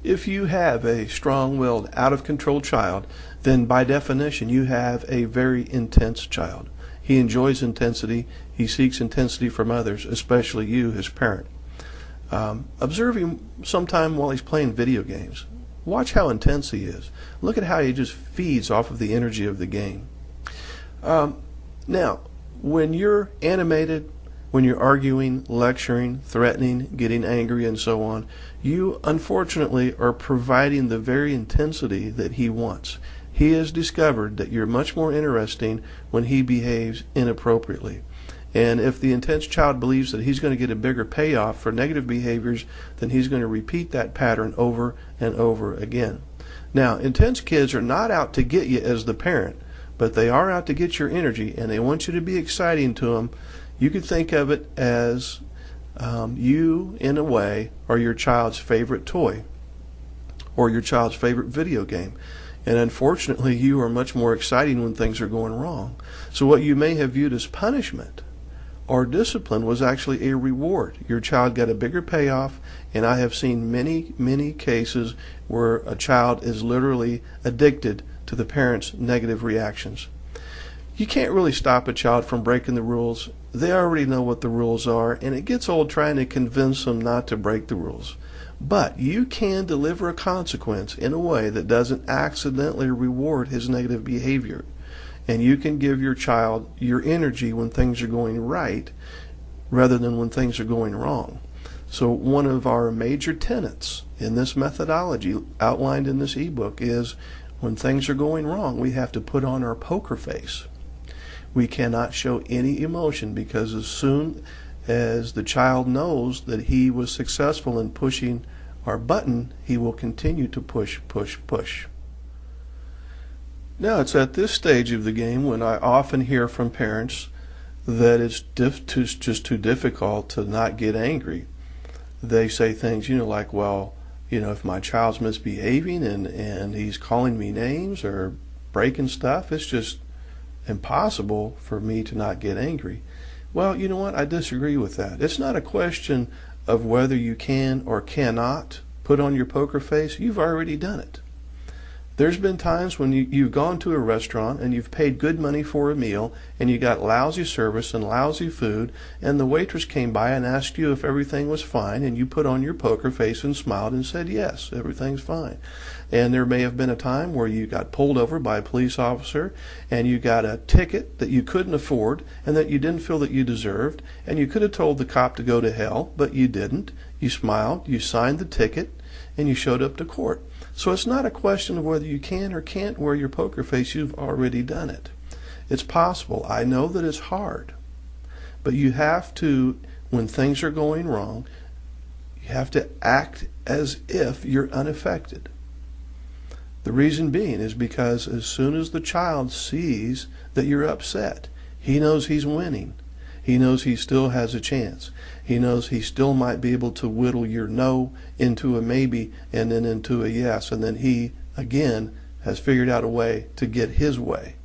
If you have a strong-willed, out-of-control child, then by definition you have a very intense child. He enjoys intensity. He seeks intensity from others, especially you, his parent. Observe him sometime while he's playing video games. Watch how intense he is. Look at how he just feeds off of the energy of the game. Now, when you're animated, when you're arguing, lecturing, threatening, getting angry, and so on, you unfortunately are providing the very intensity that he wants. He has discovered that you're much more interesting when he behaves inappropriately. And if the intense child believes that he's going to get a bigger payoff for negative behaviors, then he's going to repeat that pattern over and over again. Now, intense kids are not out to get you as the parent, but they are out to get your energy, and they want you to be exciting to them. You could think of it as you, in a way, are your child's favorite toy or your child's favorite video game. And unfortunately, you are much more exciting when things are going wrong. So what you may have viewed as punishment or discipline was actually a reward. Your child got a bigger payoff, and I have seen many, many cases where a child is literally addicted to the parent's negative reactions. You can't really stop a child from breaking the rules. They already know what the rules are, and it gets old trying to convince them not to break the rules. But you can deliver a consequence in a way that doesn't accidentally reward his negative behavior. And you can give your child your energy when things are going right rather than when things are going wrong. So one of our major tenets in this methodology outlined in this ebook is when things are going wrong, we have to put on our poker face. We cannot show any emotion, because as soon as the child knows that he was successful in pushing our button, he will continue to push, push, push. Now, it's at this stage of the game when I often hear from parents that it's just too difficult to not get angry. They say things, like, well, if my child's misbehaving and he's calling me names or breaking stuff, it's just impossible for me to not get angry. Well, you know what? I disagree with that. It's not a question of whether you can or cannot put on your poker face. You've already done it. There's been times when you've gone to a restaurant and you've paid good money for a meal and you got lousy service and lousy food, and the waitress came by and asked you if everything was fine, and you put on your poker face and smiled and said, yes, everything's fine. And there may have been a time where you got pulled over by a police officer and you got a ticket that you couldn't afford and that you didn't feel that you deserved, and you could have told the cop to go to hell, but you didn't. You smiled, you signed the ticket, and you showed up to court. So it's not a question of whether you can or can't wear your poker face. You've already done it. It's possible. I know that it's hard. But you have to, when things are going wrong, you have to act as if you're unaffected. The reason being is because as soon as the child sees that you're upset, he knows he's winning. He knows he still has a chance. He knows he still might be able to whittle your no into a maybe and then into a yes. And then he, again, has figured out a way to get his way.